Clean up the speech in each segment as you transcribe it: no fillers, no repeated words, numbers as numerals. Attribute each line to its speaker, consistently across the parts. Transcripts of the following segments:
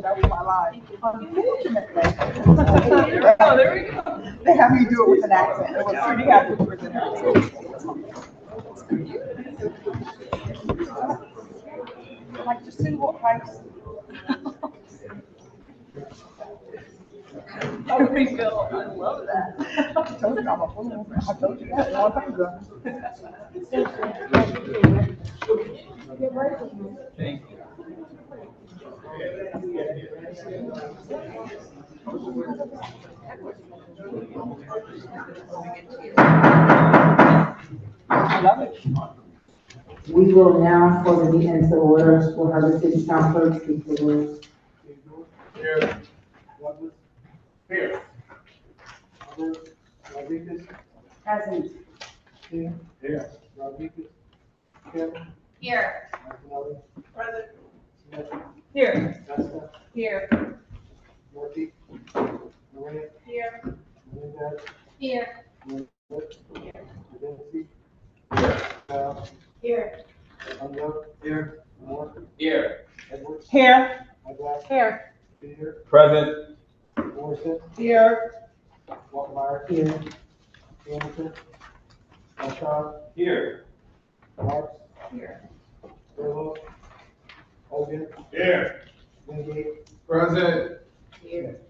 Speaker 1: That was my line. Unfortunately. Oh, there we go. They have me do it with an accent. It was pretty happy with an accent. Like just in what price? There we go. I love that. I told you I'm a fool. I told you that a long time ago.
Speaker 2: Thank you.
Speaker 1: I love it.
Speaker 3: We will now, for the meeting to order, will have the city council speak the words.
Speaker 4: Here. Here. Alders, Rodriguez.
Speaker 3: Present.
Speaker 4: Here. Here. Rodriguez. Kim.
Speaker 5: Here.
Speaker 4: McNally.
Speaker 1: Present.
Speaker 4: Smith.
Speaker 1: Here.
Speaker 4: Testa.
Speaker 5: Here.
Speaker 4: Murphy. Maria.
Speaker 5: Here.
Speaker 4: Menendez.
Speaker 5: Here.
Speaker 4: Vinci. Cal.
Speaker 5: Here.
Speaker 4: Unruh. Here. Moore.
Speaker 2: Here.
Speaker 4: Edwards.
Speaker 1: Here.
Speaker 4: Eyeglass.
Speaker 5: Here.
Speaker 4: Peter.
Speaker 2: Present.
Speaker 4: Morrison.
Speaker 1: Here.
Speaker 4: Walkmeyer.
Speaker 3: Here.
Speaker 4: Anderson. Marshall.
Speaker 2: Here.
Speaker 4: Marks.
Speaker 5: Here.
Speaker 4: Burlow. Hogan.
Speaker 2: Here.
Speaker 4: Wingate.
Speaker 2: Present.
Speaker 5: Here.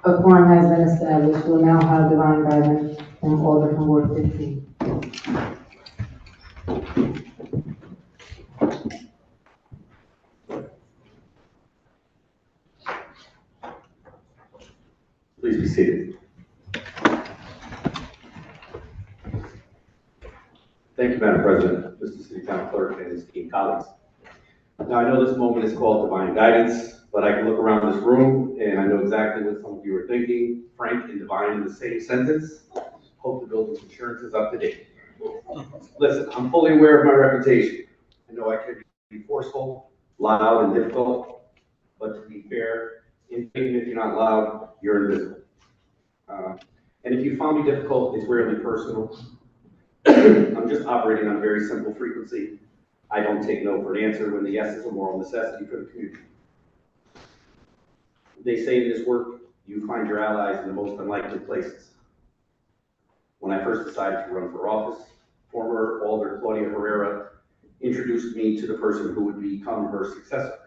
Speaker 3: A quorum has been established. We'll now have divine guidance from Alder from Ward 15.
Speaker 6: Please be seated. Thank you, Madam President, Mr. City Council Clerk, and esteemed colleagues. Now, I know this moment is called divine guidance, but I can look around this room and I know exactly what some of you are thinking. Frank and divine in the same sentence. Hope the building's insurance is up to date. Listen, I'm fully aware of my reputation. I know I can be forceful, loud, and difficult, but to be fair, even if you're not loud, you're invisible. And if you found me difficult, it's rarely personal. I'm just operating on a very simple frequency. I don't take no for an answer when the yes is a moral necessity for the community. They say in this work, you find your allies in the most unlikely places. When I first decided to run for office, former Alder Claudia Herrera introduced me to the person who would become her successor.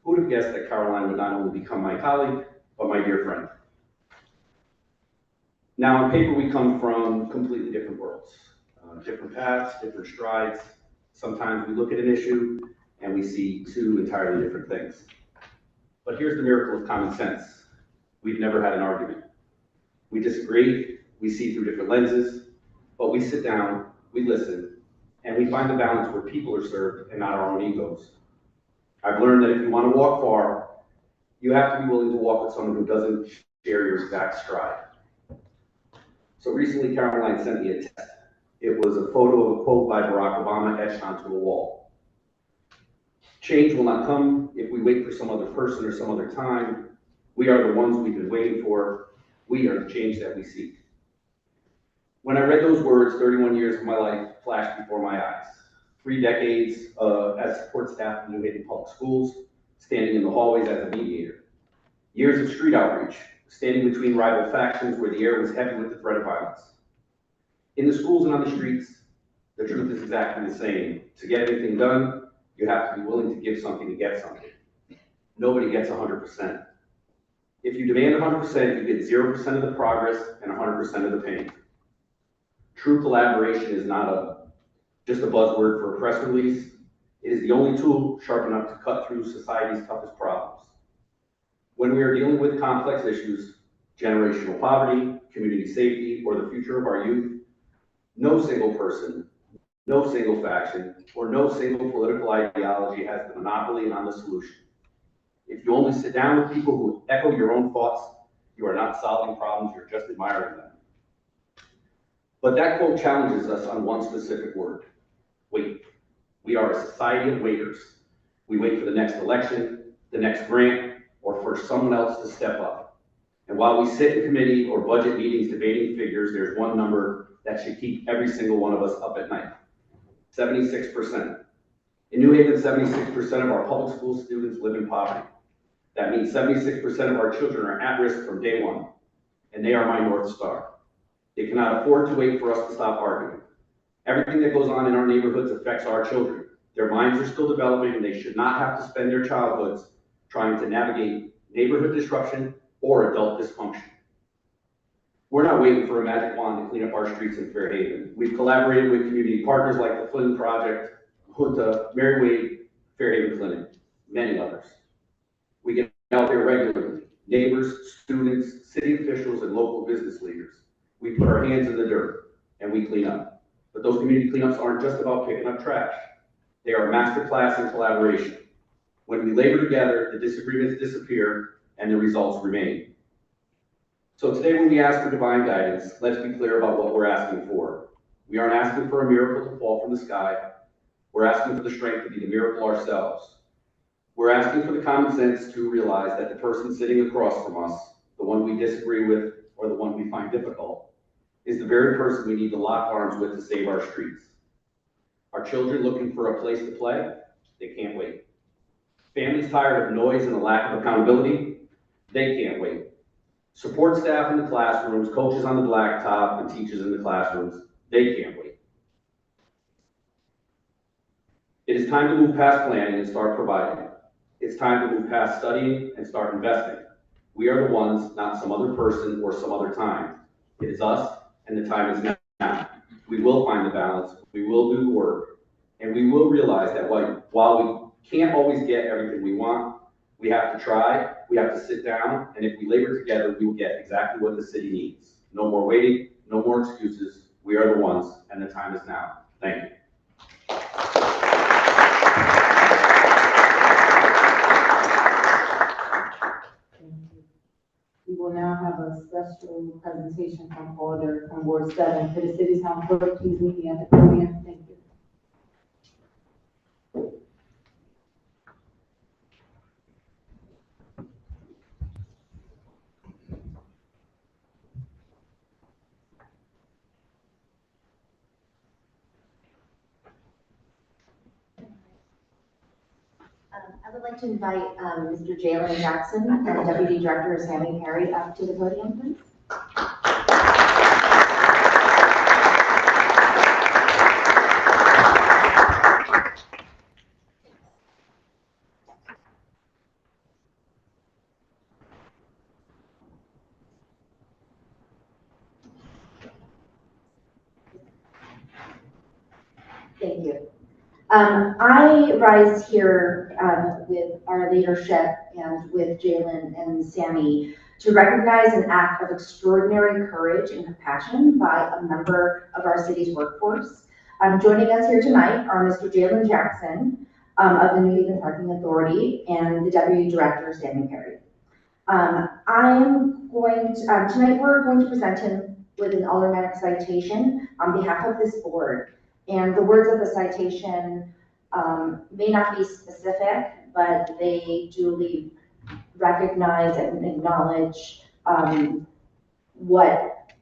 Speaker 6: Who would have guessed that Caroline would not only become my colleague, but my dear friend? Now, on paper, we come from completely different worlds, different paths, different strides. Sometimes we look at an issue and we see two entirely different things. But here's the miracle of common sense. We've never had an argument. We disagree, we see through different lenses, but we sit down, we listen, and we find the balance where people are served and not our own egos. I've learned that if you want to walk far, you have to be willing to walk with someone who doesn't share your exact stride. So recently, Caroline sent me a text. It was a photo of a quote by Barack Obama etched onto a wall. Change will not come if we wait for some other person or some other time. We are the ones we've been waiting for. We are the change that we seek. When I read those words, 31 years of my life flashed before my eyes. 3 decades as support staff in New Haven Public Schools, standing in the hallways as a mediator. Years of street outreach, standing between rival factions where the air was heavy with the threat of violence. In the schools and on the streets, the truth is exactly the same. To get anything done, you have to be willing to give something to get something. Nobody gets 100%. If you demand 100%, you get 0% of the progress and 100% of the pain. True collaboration is not just a buzzword for a press release. It is the only tool sharp enough to cut through society's toughest problems. When we are dealing with complex issues, generational poverty, community safety, or the future of our youth, no single person, no single faction, or no single political ideology has the monopoly on the solution. If you only sit down with people who echo your own thoughts, you are not solving problems, you're just admiring them. But that quote challenges us on one specific word: wait. We are a society of waiters. We wait for the next election, the next grant, or for someone else to step up. And while we sit in committee or budget meetings debating figures, there's one number that should keep every single one of us up at night: 76%. In New Haven, 76% of our public school students live in poverty. That means 76% of our children are at risk from day one, and they are my North Star. They cannot afford to wait for us to stop arguing. Everything that goes on in our neighborhoods affects our children. Their minds are still developing, and they should not have to spend their childhoods trying to navigate neighborhood disruption or adult dysfunction. We're not waiting for a magic wand to clean up our streets in Fairhaven. We've collaborated with community partners like the Flynn Project, Junta, Mary Wade, Fairhaven Clinic, many others. We get out there regularly, neighbors, students, city officials, and local business leaders. We put our hands in the dirt and we clean up. But those community cleanups aren't just about picking up trash. They are a masterclass in collaboration. When we labor together, the disagreements disappear and the results remain. So today when we ask for divine guidance, let's be clear about what we're asking for. We aren't asking for a miracle to fall from the sky. We're asking for the strength to be the miracle ourselves. We're asking for the common sense to realize that the person sitting across from us, the one we disagree with or the one we find difficult, is the very person we need to lock arms with to save our streets. Our children looking for a place to play, they can't wait. Families tired of noise and the lack of accountability, they can't wait. Support staff in the classrooms, coaches on the blacktop, and teachers in the classrooms, they can't wait. It is time to move past planning and start providing. It's time to move past studying and start investing. We are the ones, not some other person or some other time. It is us, and the time is now. We will find the balance, we will do the work, and we will realize that while we can't always get everything we want, we have to try, we have to sit down, and if we labor together, we will get exactly what the city needs. No more waiting, no more excuses. We are the ones, and the time is now. Thank you.
Speaker 3: We will now have a special presentation from Alder from Ward 7. Could the city's town clerk please meet me at the podium? Thank you.
Speaker 7: I would like to invite Mr. Jalen Jackson and Deputy Director Sammy Perry up to the podium, please. Thank you. I rise here with our leadership and with Jalen and Sammy to recognize an act of extraordinary courage and compassion by a member of our city's workforce. Joining us here tonight are Mr. Jalen Jackson of the New Haven Parking Authority and the Deputy Director, Sammy Perry. Tonight we're going to present him with an automatic citation on behalf of this board. And the words of the citation may not be specific, but they duly recognize and acknowledge what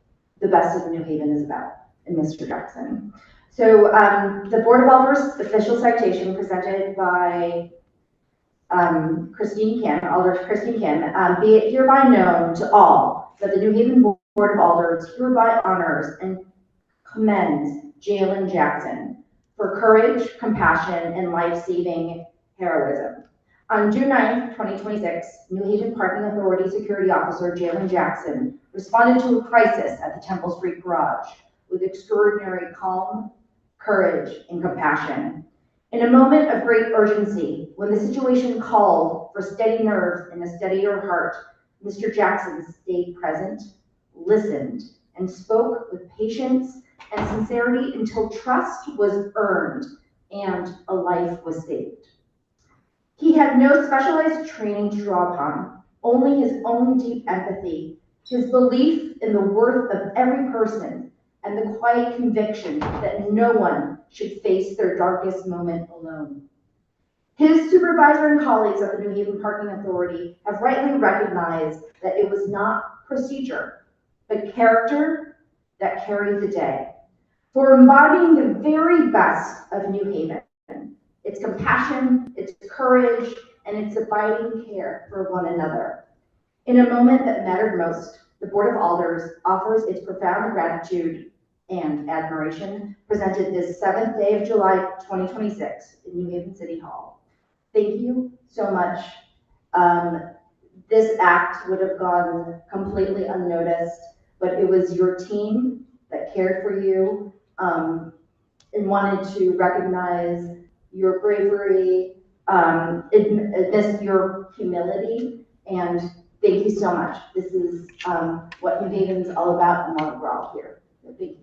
Speaker 7: the best of New Haven is about in Mr. Jackson. So the Board of Alders official citation presented by Christine Kim, Alders Christine Kim, be it hereby known to all that the New Haven Board of Alders hereby honors and commends Jalen Jackson for courage, compassion, and life-saving heroism. On June 9th, 2026, New Haven Parking Authority Security Officer Jalen Jackson responded to a crisis at the Temple Street Garage with extraordinary calm, courage, and compassion. In a moment of great urgency, when the situation called for steady nerves and a steadier heart, Mr. Jackson stayed present, listened, and spoke with patience and sincerity until trust was earned and a life was saved. He had no specialized training to draw upon, only his own deep empathy, his belief in the worth of every person, and the quiet conviction that no one should face their darkest moment alone. His supervisor and colleagues at the New Haven Parking Authority have rightly recognized that it was not procedure, but character that carried the day. for embodying the very best of New Haven. Its compassion, its courage, and its abiding care for one another. In a moment that mattered most, the Board of Alders offers its profound gratitude and admiration presented this 7th day of July 2026 in New Haven City Hall. Thank you so much. This act would have gone completely unnoticed, but it was your team that cared for you and wanted to recognize your bravery, amidst your humility, and thank you so much. This is what New Haven's all about and why we're all here. So thank you.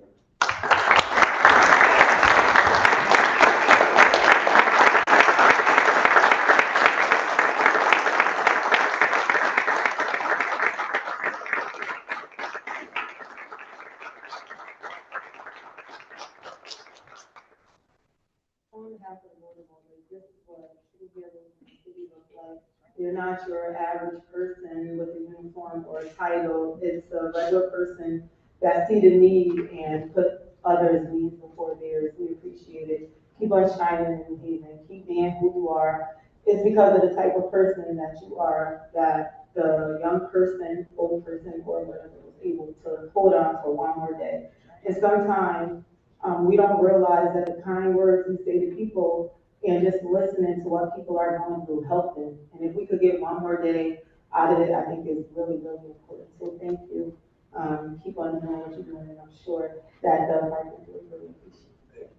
Speaker 3: On behalf of the Board of Alders, this is what True Heroes in the City looks like. You're not your average person with a uniform or a title. It's a regular person that see the need and put others' needs before theirs. We appreciate it. Keep on shining in New Haven. Keep being who you are. It's because of the type of person that you are that the young person, old person, or whatever was able to hold on for one more day. And sometimes we don't realize that the kind words we say to people and just listening to what people are going through help them. And if we could get one more day out of it, I think is really, really important. So thank you. Keep on doing what you're doing, and I'm sure that the market will really appreciate it.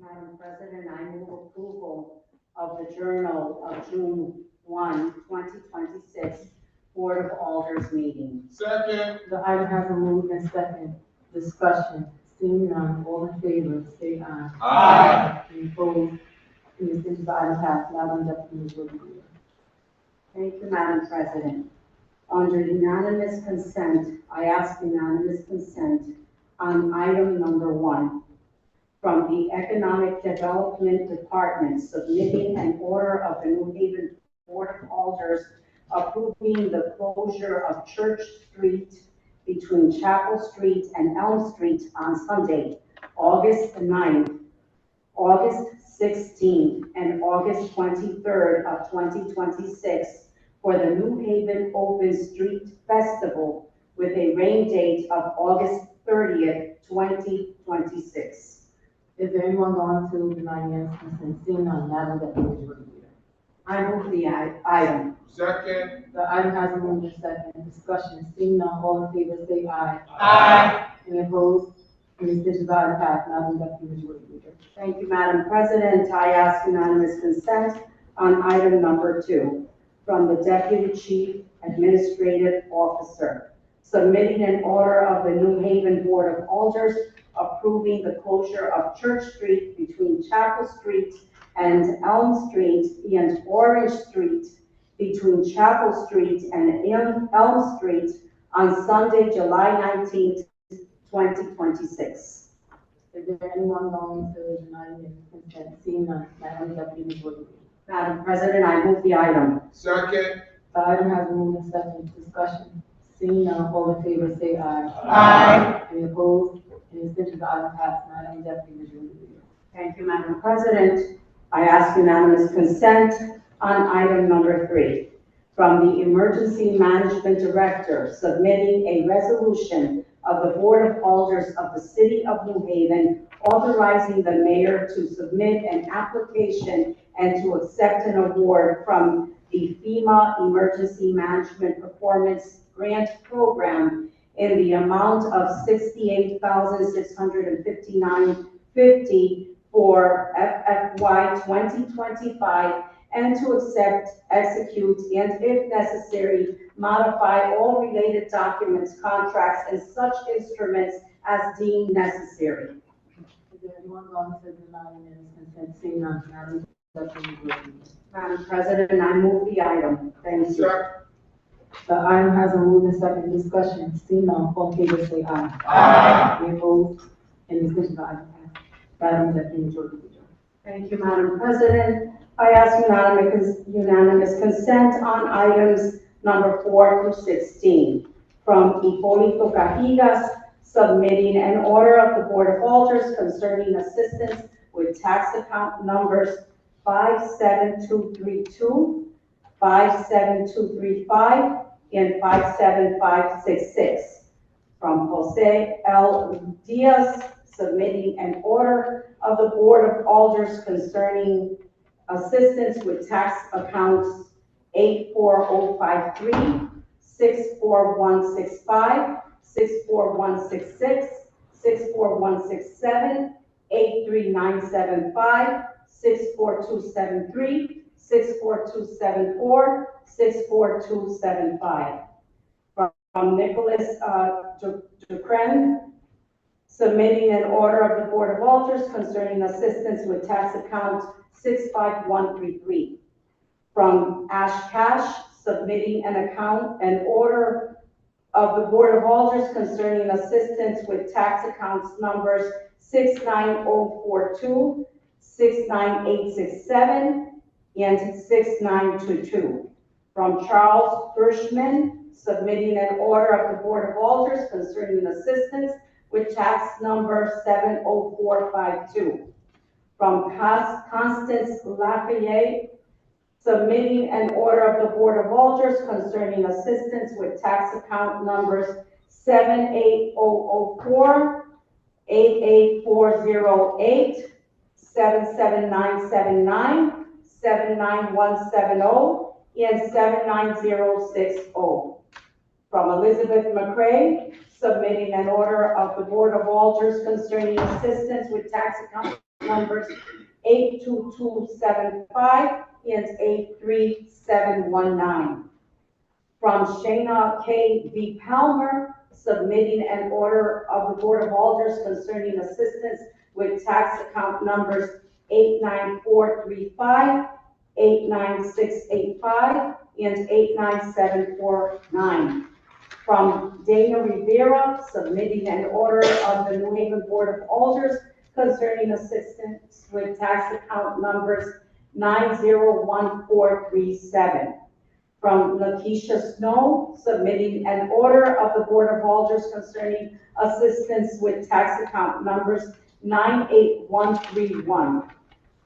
Speaker 8: Madam President, I move approval of the Journal of June 1, 2026 Board of Alders meeting.
Speaker 2: Second.
Speaker 3: The item has been moved and second. Discussion. Seeing none, all in favor, say aye.
Speaker 2: Aye.
Speaker 3: Any opposed? Any abstentions? The item passed. Madam Deputy Majority Leader.
Speaker 8: Thank you, Madam President. Under unanimous consent, I ask unanimous consent on item number 1 from the Economic Development Department submitting an order of the New Haven Board of Alders approving the closure of Church Street between Chapel Street and Elm Street on Sunday, August 9th, August 16th, and August 23rd of 2026 for the New Haven Open Street Festival with a rain date of August 30th, 2026.
Speaker 3: Is there anyone going to deny unanimous consent? Seeing none, Madam Deputy Majority Leader.
Speaker 8: I move the item.
Speaker 2: Second.
Speaker 3: The item has been moved and second. Discussion. Seeing none, all in favor, say aye.
Speaker 2: Aye.
Speaker 3: Any opposed? Any abstentions? The item passed. Madam Deputy Majority Leader.
Speaker 8: Thank you, Madam President. I ask unanimous consent on item number 2 from the Deputy Chief Administrative Officer, submitting an order of the New Haven Board of Alders approving the closure of Church Street between Chapel Street and Elm Street and Orange Street between Chapel Street and Elm Street on Sunday, July 19th, 2026.
Speaker 3: Is there anyone going to deny unanimous consent? Seeing none, Madam Deputy Majority Leader.
Speaker 8: Madam President, I move the item.
Speaker 2: Second.
Speaker 3: The item has been moved and second. Discussion. Seeing none, all in favor, say aye.
Speaker 2: Aye.
Speaker 3: Any opposed? Any abstentions? The item passed. Madam Deputy Majority Leader.
Speaker 8: Thank you, Madam President. I ask unanimous consent on item number 3 from the Emergency Management Director submitting a resolution of the Board of Alders of the City of New Haven authorizing the mayor to submit an application and to accept an award from the FEMA Emergency Management Performance Grant Program in the amount of $68,659.50 for FFY 2025 and to accept, execute, and if necessary, modify all related documents, contracts, and such instruments as deemed necessary.
Speaker 3: Is there anyone going to deny unanimous consent? Seeing none, Madam Deputy Clerk.
Speaker 8: Madam President, I move the item. Thank you.
Speaker 2: Second.
Speaker 3: The item has a move and second discussion. Seeing none, all in favor say aye.
Speaker 2: Aye.
Speaker 3: Any opposed? Any abstentions? The item passed. Madam Deputy Clerk.
Speaker 8: Thank you, Madam President. I ask unanimous consent on items number 4 through 16 from Hipólito Cajigas, submitting an order of the Board of Alders concerning assistance with tax account numbers 57232, 57235, and 57566. From Jose L. Diaz, submitting an order of the Board of Alders concerning assistance with tax accounts 84053, 64165, 64166, 64167, 83975, 64273, 64274, 64275. From Nicholas Ducren, submitting an order of the Board of Alders concerning assistance with tax account 65133. From Ash Cash, submitting an order of the Board of Alders concerning assistance with tax accounts numbers 69042, 69867, and 6922. From Charles Hirschman, submitting an order of the Board of Alders concerning assistance with tax number 70452. From Constance Lafayette, submitting an order of the Board of Alders concerning assistance with tax account numbers 78004, 88408, 77979, 79170, and 79060. From Elizabeth McCray, submitting an order of the Board of Alders concerning assistance with tax account numbers 82275 and 83719. From Shayna K. V. Palmer, submitting an order of the Board of Alders concerning assistance with tax account numbers 89435, 89685, and 89749. From Dana Rivera, submitting an order of the New Haven Board of Alders concerning assistance with tax account numbers 901437. From Lakeisha Snow, submitting an order of the Board of Alders concerning assistance with tax account numbers 98131.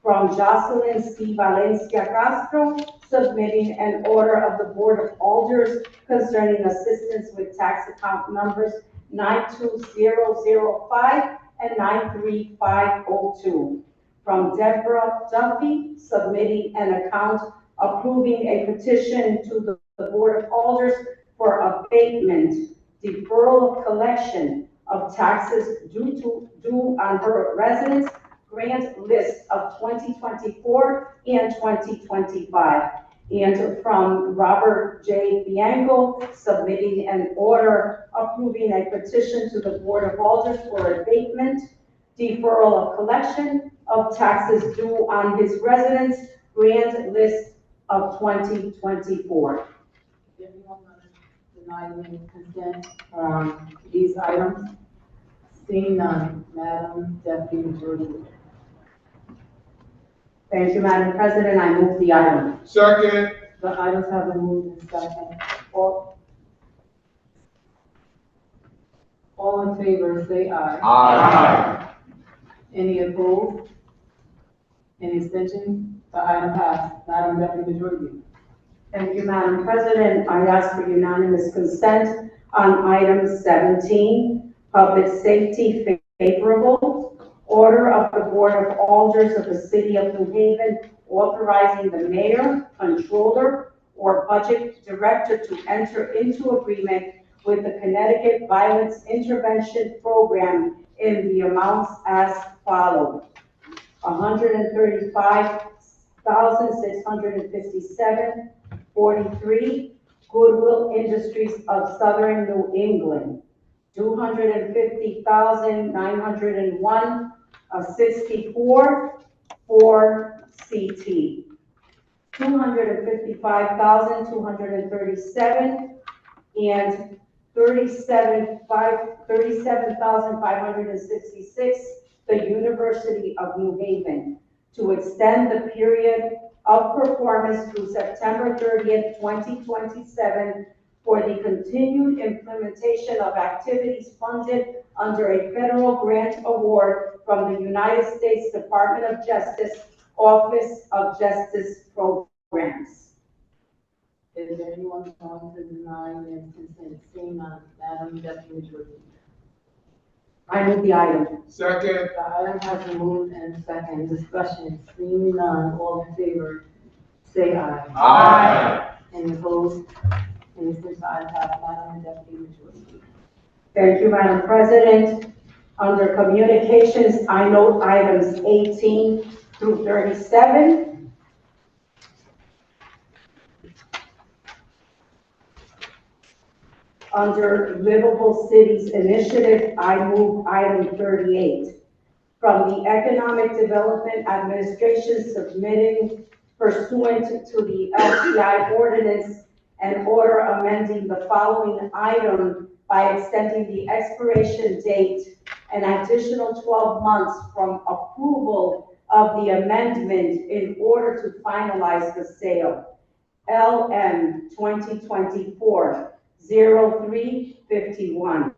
Speaker 8: From Jocelyn C. Valencia Castro, submitting an order of the Board of Alders concerning assistance with tax account numbers 92005 and 93502. From Deborah Duffy, submitting an account approving a petition to the Board of Alders for abatement, deferral of collection of taxes due on her residence, grant list of 2024 and 2025. And from Robert J. Bianco, submitting an order approving a petition to the Board of Alders for abatement, deferral of collection of taxes due on his residence, grant list of 2024.
Speaker 3: If anyone going to deny unanimous consent on these items? Seeing none, Madam Deputy Majority Leader.
Speaker 8: Thank you, Madam President. I move the item.
Speaker 2: Second.
Speaker 3: The items have been moved and second. All in favor, say aye.
Speaker 2: Aye.
Speaker 3: Any opposed? Any abstentions? The item passed. Madam Deputy Majority Leader.
Speaker 8: Thank you, Madam President. I ask for unanimous consent on item 17, public safety favorable. Order of the Board of Alders of the City of New Haven authorizing the mayor, controller, or budget director to enter into agreement with the Connecticut Violence Intervention Program in the amounts as follows: $135,657.43 Goodwill Industries of Southern New England, 250,901, 64 for CT. 255,237 and 37,566, the University of New Haven, to extend the period of performance through September 30th, 2027 for the continued implementation of activities funded under a federal grant award from the United States Department of Justice, Office of Justice Programs.
Speaker 3: Is there anyone going to deny this consent? Seeing none, Madam Deputy Majority Leader.
Speaker 8: I move the item.
Speaker 2: Second.
Speaker 3: The item has been moved and second. Discussion, seeing none, all in favor, say aye.
Speaker 2: Aye.
Speaker 3: Any opposed? Any abstentions? The ayes have it. Madam Deputy Majority Leader.
Speaker 8: Thank you, Madam President. Under communications, I note items 18 through 37. Under Livable Cities Initiative, I move item 38. From the Economic Development Administration submitting pursuant to the LCI ordinance and order amending the following item by extending the expiration date an additional 12 months from approval of the amendment in order to finalize the sale. LM 2024-0351.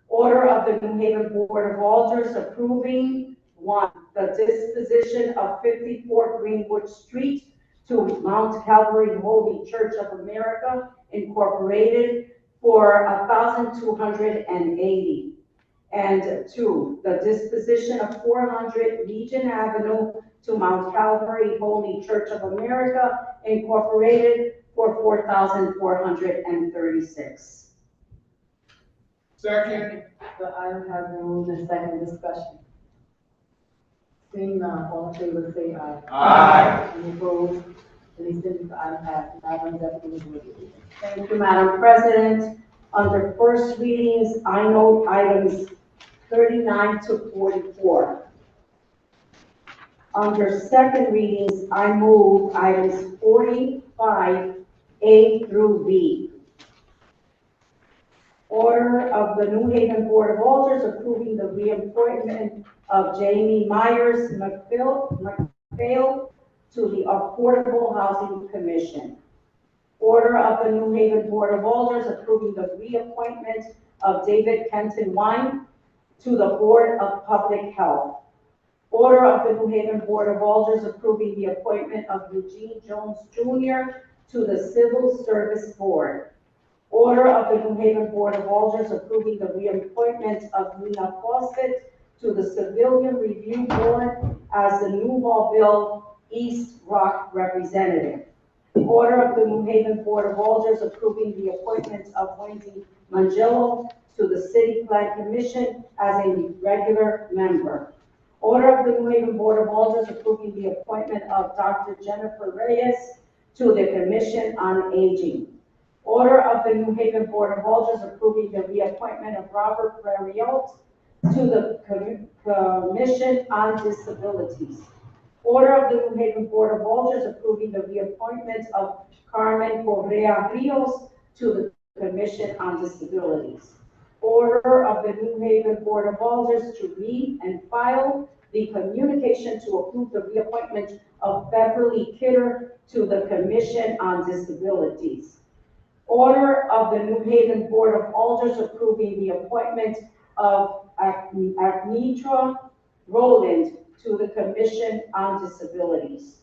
Speaker 8: Order of the New Haven Board of Alders approving, 1, the disposition of 54 Greenwood Street to Mount Calvary Holy Church of America Incorporated for $1,280. And 2, the disposition of 400 Legion Avenue to Mount Calvary Holy Church of America Incorporated for $4,436.
Speaker 2: Second.
Speaker 3: The item has been moved and second. Discussion. Seeing none, all in favor, say aye.
Speaker 2: Aye.
Speaker 3: Any opposed? Any abstentions? The ayes have it. Madam Deputy Majority Leader.
Speaker 8: Thank you, Madam President. Under first readings, I note items 39 to 44. Under second readings, I move items 45A through B. Order of the New Haven Board of Alders approving the reappointment of Jamie Myers McPhail to the Affordable Housing Commission. Order of the New Haven Board of Alders approving the reappointment of David Kenton Wine to the Board of Public Health. Order of the New Haven Board of Alders approving the appointment of Eugene Jones Jr. to the Civil Service Board. Order of the New Haven Board of Alders approving the reappointment of Nina Fawcett to the Civilian Review Board as the Newhallville East Rock representative. Order of the New Haven Board of Alders approving the appointment of Wendy Mangello to the City Plan Commission as a regular member. Order of the New Haven Board of Alders approving the appointment of Dr. Jennifer Reyes to the Commission on Aging. Order of the New Haven Board of Alders approving the reappointment of Robert Ferriot to the Commission on Disabilities. Order of the New Haven Board of Alders approving the reappointment of Carmen Correa Rios to the Commission on Disabilities. Order of the New Haven Board of Alders to read and file the communication to approve the reappointment of Beverly Kidder to the Commission on Disabilities. Order of the New Haven Board of Alders approving the appointment of Agnitra Rowland to the Commission on Disabilities.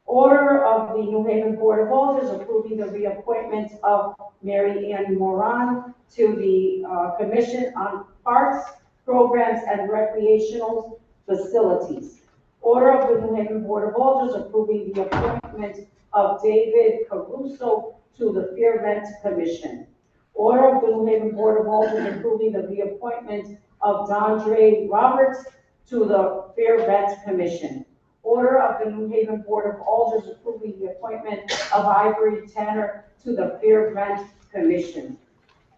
Speaker 8: Order of the New Haven Board of Alders approving the reappointment of Mary Ann Moran to the Commission on Parks, Programs, and Recreational Facilities. Order of the New Haven Board of Alders approving the appointment of David Caruso to the Fair Rent Commission. Order of the New Haven Board of Alders approving the reappointment of Dondre Roberts to the Fair Rent Commission. Order of the New Haven Board of Alders approving the appointment of Ivory Tanner to the Fair Rent Commission.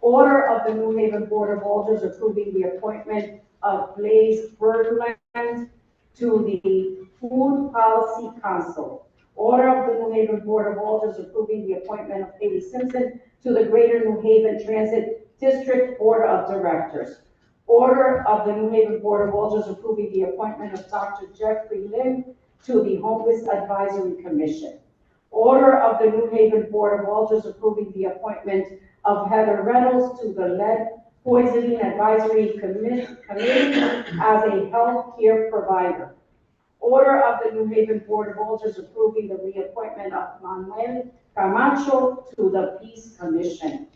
Speaker 8: Order of the New Haven Board of Alders approving the appointment of Blaise Bergland to the Food Policy Council. Order of the New Haven Board of Alders approving the appointment of Haley Simpson to the Greater New Haven Transit District Board of Directors. Order of the New Haven Board of Alders approving the appointment of Dr. Jeffrey Lim to the Homeless Advisory Commission. Order of the New Haven Board of Alders approving the appointment of Heather Reynolds to the Lead Poisoning Advisory Committee as a health care provider. Order of the New Haven Board of Alders approving the reappointment of Manuel Camacho to the Peace Commission.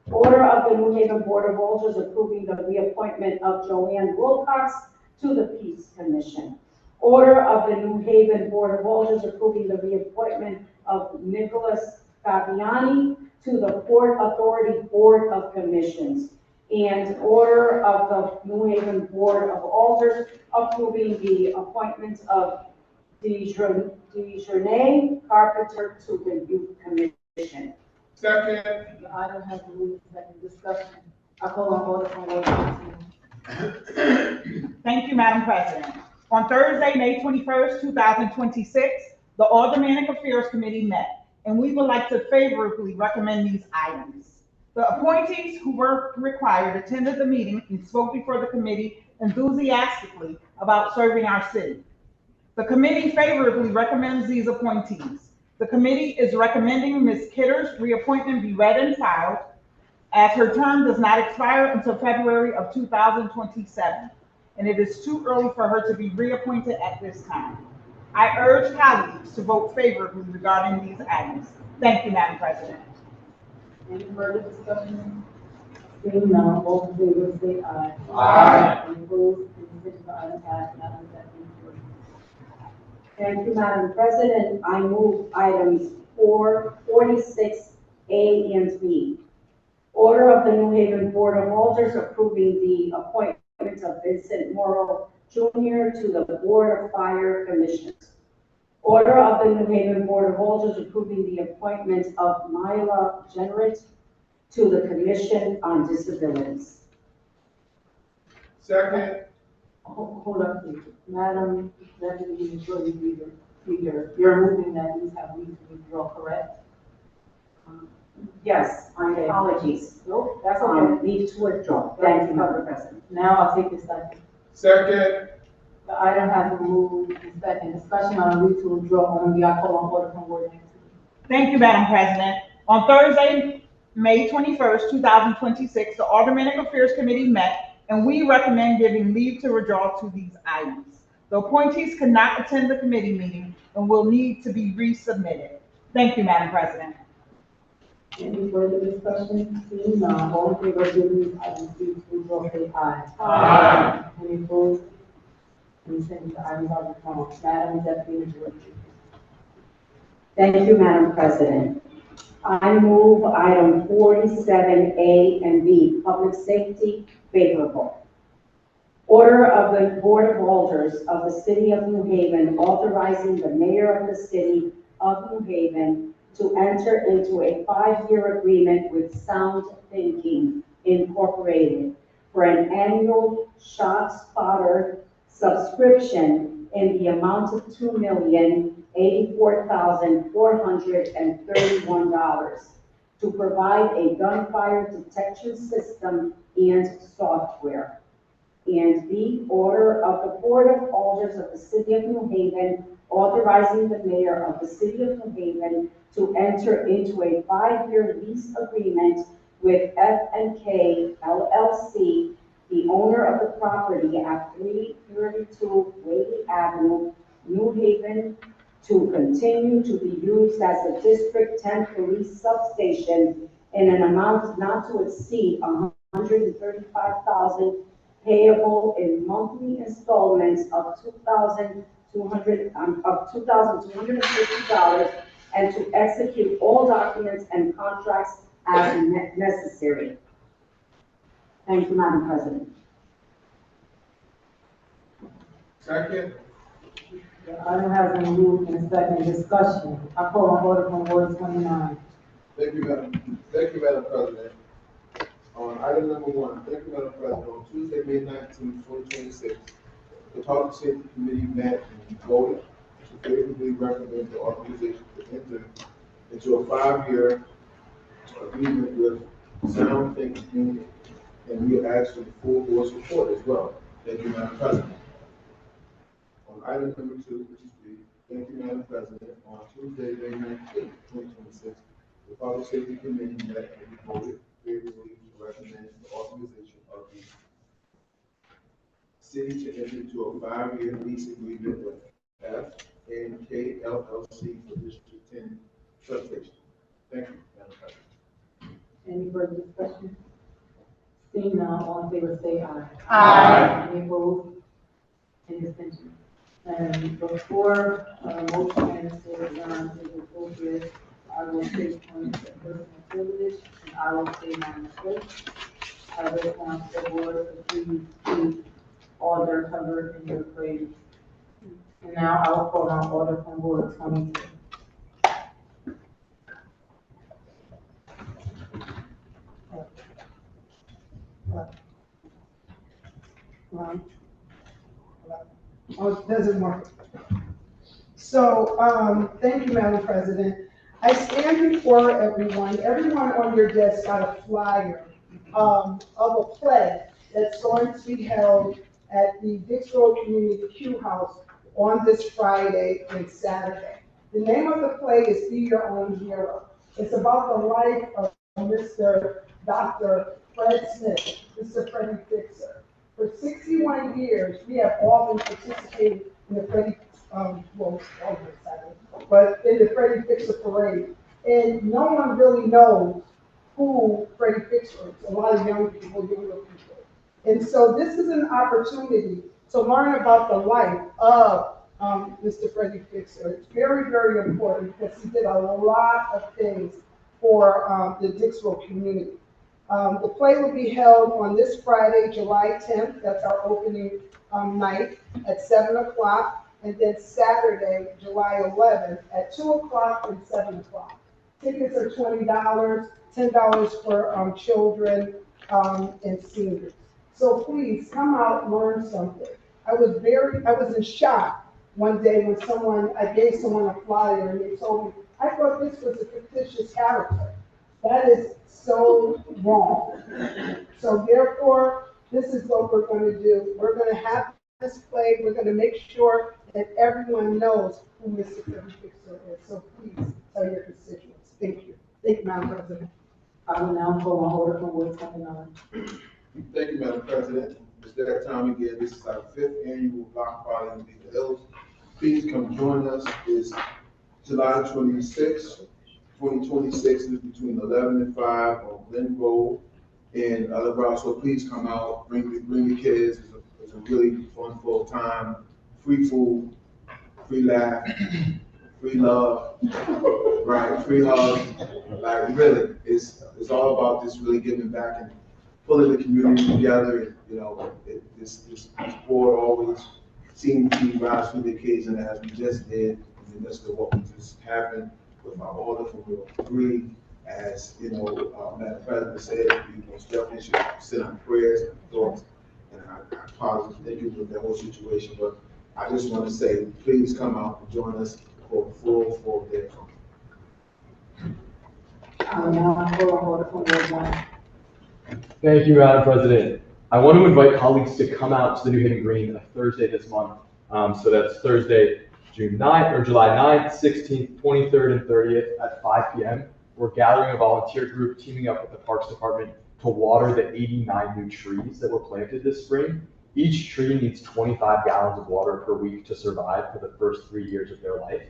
Speaker 8: Order of the New Haven Board of Alders approving the reappointment of Joanne Wilcox to the Peace Commission. Order of the New Haven Board of Alders approving the reappointment of Nicholas Fabiani to the Port Authority Board of Commissions. And order of the New Haven Board of Alders approving the appointment of Dejournay Carpenter to the Youth Commission.
Speaker 2: Second.
Speaker 3: The item has been moved and seconded. Discussion. I call on order from Ward 19.
Speaker 1: Thank you, Madam President. On Thursday, May 21st, 2026, the Aldermanic Affairs Committee met, and we would like to favorably recommend these items. The appointees who were required attended the meeting and spoke before the committee enthusiastically about serving our city. The committee favorably recommends these appointees. The committee is recommending Ms. Kidder's reappointment be read and filed, as her term does not expire until February of 2027, and it is too early for her to be reappointed at this time. I urge colleagues to vote favorably regarding these items. Thank you, Madam President.
Speaker 3: Any further discussion? Seeing none, all in favor say aye.
Speaker 2: Aye.
Speaker 3: Any opposed? Any the item passed. Madam Secretary.
Speaker 8: Thank you, Madam President. I move items 46A and B. Order of the New Haven Board of Alders approving the appointment of Vincent Morrow Jr. to the Board of Fire Commissioners. Order of the New Haven Board of Alders approving the appointment of Myla Jenrich to the Commission on Disabilities.
Speaker 2: Second.
Speaker 3: Hold up, please. Madam Deputy Majority Leader, you're moving that these have need to withdraw, correct?
Speaker 8: Yes, my apologies.
Speaker 3: Nope, that's okay.
Speaker 8: Need to withdraw. Thank you, Madam President.
Speaker 3: Now I'll take a second.
Speaker 2: Second.
Speaker 3: The item has been moved and second. Discussion on a need to withdraw only. I call on order from Ward 19.
Speaker 1: Thank you, Madam President. On Thursday, May 21st, 2026, the Aldermanic Affairs Committee met, and we recommend giving leave to withdraw to these items. The appointees could not attend the committee meeting and will need to be resubmitted. Thank you, Madam President.
Speaker 3: Any further discussion? Seeing none, all in favor of giving these items leave to withdraw say aye.
Speaker 2: Aye.
Speaker 3: Any opposed? Any change? The items are withdrawn. Madam Deputy Majority.
Speaker 8: Thank you, Madam President. I move item 47A and B, public safety, favorable. Order of the Board of Alders of the City of New Haven authorizing the mayor of the City of New Haven to enter into a 5-year agreement with Sound Thinking Incorporated for an annual shot spotter subscription in the amount of $2,084,431 to provide a gunfire detection system and software. And B, order of the Board of Alders of the City of New Haven authorizing the mayor of the City of New Haven to enter into a 5-year lease agreement with F&K LLC, the owner of the property at 332 Whaley Avenue, New Haven, to continue to be used as a District 10 police substation in an amount not to exceed $135,000 payable in monthly installments of $2,250 and to execute all documents and contracts as necessary. Thank you, Madam President.
Speaker 2: Second.
Speaker 3: The item has been moved and second discussion. I call on order from Ward 29.
Speaker 2: Thank you, Madam President. On item number one, thank you, Madam President. On Tuesday, May 19, 2026, the Public Safety Committee met and voted to favorably recommend the authorization to enter into a 5-year agreement with Sound Think Union, and we ask for the full board support as well. Thank you, Madam President. On item number two, which is B, thank you, Madam President. On Tuesday, May 19, 2026, the Public Safety Committee met and voted favorably to recommend the authorization of the city to enter into a 5-year lease agreement with F&K LLC for District 10 substation. Thank you, Madam President.
Speaker 3: Any further discussion? Seeing none, all in favor say aye.
Speaker 1: Aye.
Speaker 3: Any opposed? Any abstentions? And before, motion and to adjourn is appropriate, I will take points of personal privilege, and I will say my mistake. I will count the board to please keep order covered in your praise. And now I will call on order from Ward 22.
Speaker 9: Oh, it doesn't work. So, thank you, Madam President. I stand before everyone. Everyone on your desk got a flyer of a play that's going to be held at the Dix Road Community Q House on this Friday and Saturday. The name of the play is Be Your Own Hero. It's about the life of Dr. Fred Smith, Mr. Freddie Fixer. For 61 years, we have all been participating in the Freddie, but in the Freddie Fixer parade. And no one really knows who Freddie Fixer is. A lot of young people, younger people. And so this is an opportunity to learn about the life of Mr. Freddie Fixer. It's very, very important because he did a lot of things for the Dixville community. The play will be held on this Friday, July 10th. That's our opening night at 7 o'clock. And then Saturday, July 11th at 2 o'clock and 7 o'clock. Tickets are $20, $10 for children and seniors. So please come out and learn something. I was in shock one day when I gave someone a flyer and they told me, I thought this was a fictitious character. That is so wrong. So therefore, this is what we're going to do. We're going to have this play. We're going to make sure that everyone knows who Mr. Freddie Fixer is. So please tell your constituents. Thank you. Thank you, Madam President.
Speaker 3: I will now call on order from Ward 29.
Speaker 2: Thank you, Madam President. It's that time again. This is our 5th annual block party in the Hills. Please come join us. It's July 26th, 2026. It's between 11 and 5 on Glen Road and other routes. So please come out, bring the kids. It's a really fun, full time. Free food, free laugh, free love, right? Free hugs. Like really, it's all about just really giving back and pulling the community together. And, you know, this board always seems to rise to the occasion as we just did in the midst of what we just happened with our order from Bill 3. As you know, Madam President said, we most definitely should send our prayers and thoughts. And I apologize, thank you for the whole situation, but I just want to say, please come out and join us for a full day.
Speaker 3: I will now call on order from Ward 1.
Speaker 10: Thank you, Madam President. I want to invite colleagues to come out to the New Haven Green a Thursday this month. So that's Thursday, June 9th, or July 9th, 16th, 23rd, and 30th at 5 p.m. We're gathering a volunteer group teaming up with the Parks Department to water the 89 new trees that were planted this spring. Each tree needs 25 gallons of water per week to survive for the first 3 years of their life.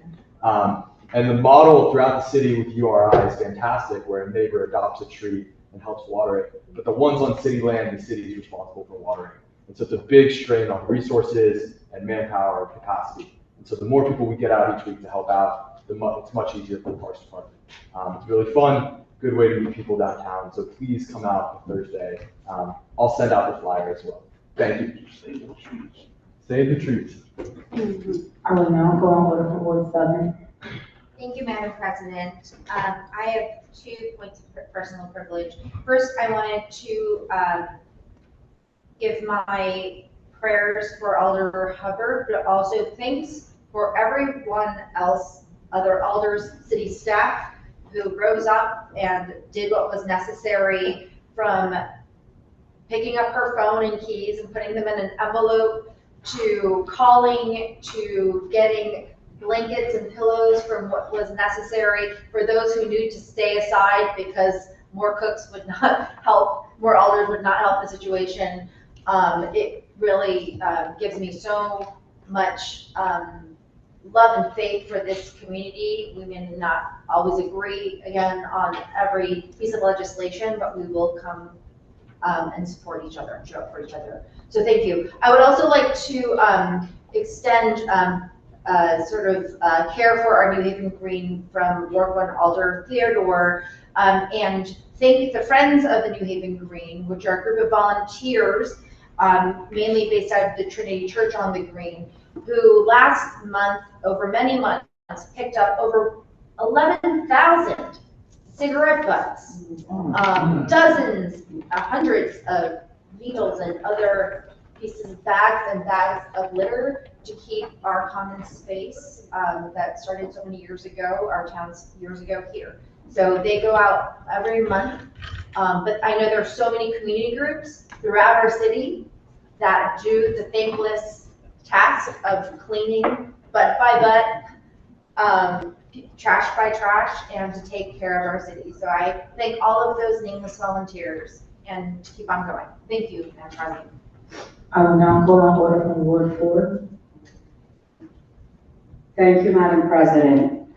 Speaker 10: And the model throughout the city with URI is fantastic, where a neighbor adopts a tree and helps water it. But the ones on city land, the city is responsible for watering. And so it's a big strain on resources and manpower and capacity. And so the more people we get out each week to help out, it's much easier for the Parks Department. It's really fun, good way to meet people downtown. So please come out on Thursday. I'll send out the flyer as well. Thank you. Save the trees.
Speaker 3: I will now go on order for Ward 7.
Speaker 5: Thank you, Madam President. I have 2 points of personal privilege. First, I wanted to give my prayers for Alder Hubbard, but also thanks for everyone else, other Alders city staff who rose up and did what was necessary, from picking up her phone and keys and putting them in an envelope, to calling, to getting blankets and pillows from what was necessary for those who needed to stay aside because more cooks would not help, more Alders would not help the situation. It really gives me so much love and faith for this community. We may not always agree, again, on every piece of legislation, but we will come and support each other and show up for each other. So thank you. I would also like to extend care for our New Haven Green from Ward 1 Alder Theodore, and thank the Friends of the New Haven Green, which are a group of volunteers, mainly based out of the Trinity Church on the Green, who last month, over many months, picked up over 11,000 cigarette butts, dozens, hundreds of needles and other pieces of bags and bags of litter to keep our common space that started so many years ago, our town's years ago, here. So they go out every month, but I know there are so many community groups throughout our city that do the thankless task of cleaning butt by butt, trash by trash, and to take care of our city. So I thank all of those nameless volunteers and to keep on going. Thank you, Madam President.
Speaker 3: I will now go on order for Ward 4.
Speaker 8: Thank you, Madam President.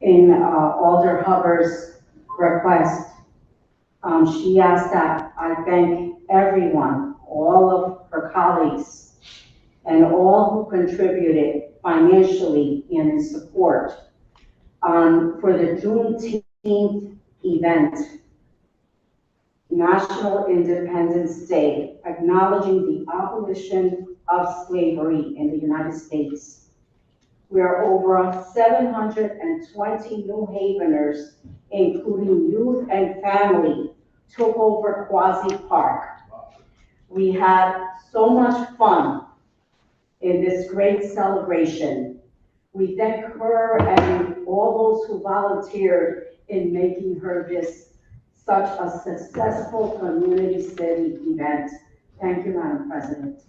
Speaker 8: In Alder Hubbard's request, she asked that I thank everyone, all of her colleagues, and all who contributed financially and in support for the Juneteenth event, National Independence Day, acknowledging the abolition of slavery in the United States, where over 720 New Haveners, including youth and family, took over Quasi Park. We had so much fun in this great celebration. We thank her and all those who volunteered in making her this such a successful community city event. Thank you, Madam President.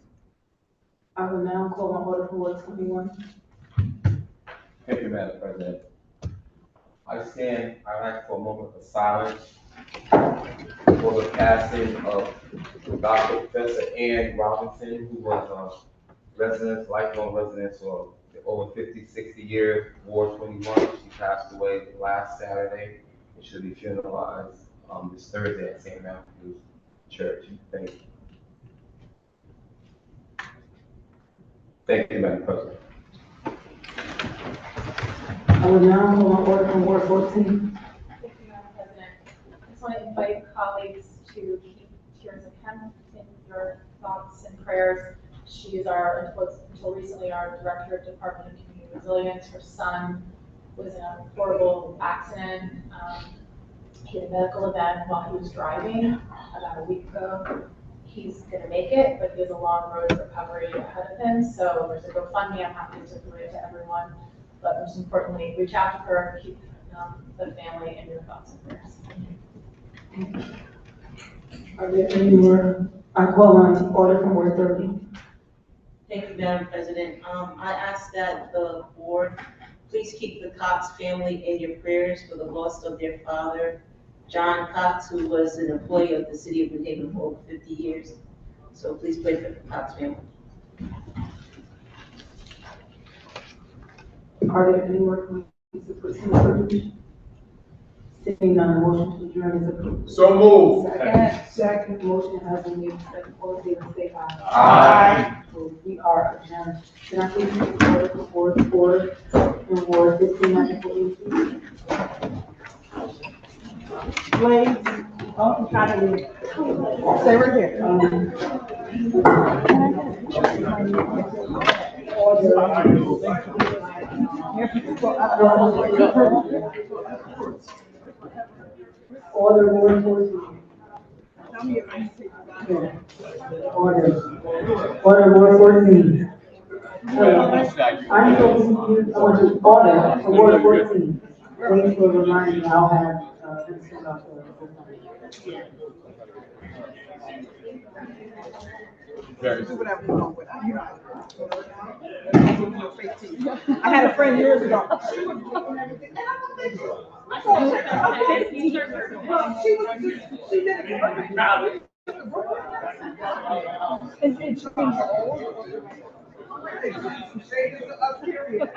Speaker 3: I will now call on order for Ward 21.
Speaker 11: Thank you, Madam President. I ask for a moment of silence for the passing of Dr. Professor Ann Robinson, who was a lifelong resident for over 50, 60 years, Ward 21. She passed away last Saturday, and she'll be funeralized this Thursday at St. Matthew's Church. Thank you. Thank you, Madam President.
Speaker 3: I will now call on order for Ward 14.
Speaker 12: Thank you, Madam President. I just want to invite colleagues to keep Teresa Kemp in your thoughts and prayers. She is until recently, our Director of Department of Community Resilience. Her son was in a horrible accident. He had a medical event while he was driving about a week ago. He's going to make it, but he has a long road of recovery ahead of him. So there's a GoFundMe. I'm happy to circulate it to everyone. But most importantly, reach out to her, keep the family in your thoughts and prayers.
Speaker 3: Are there any more? I call on order for Ward 30.
Speaker 13: Thank you, Madam President. I ask that the board please keep the Cox family in your prayers for the loss of their father, John Cox, who was an employee of the city of New Haven for over 50 years. So please pray for the Cox family.
Speaker 3: Are there any more comments to proceed privilege? Seeing none, motion to adjourn is approved.
Speaker 2: So moved.
Speaker 3: Second motion has been made. Second, all in favor, say aye.
Speaker 2: Aye.
Speaker 3: So we are adjourned. Can I please take the order for Ward 4 and Ward 15, please?
Speaker 1: Blaze, don't try to leave. Stay right here.
Speaker 8: Order, Ward 14. Order. Order, Ward 14. I'm so confused, I want to order for Ward 14. Wait for a reminder, I'll have, this is up
Speaker 1: Do whatever you want with it, you know. I had a friend years ago. She was doing everything, and I'm like, I thought she was just, she did it perfect. And she changed her own. Shades of us, period.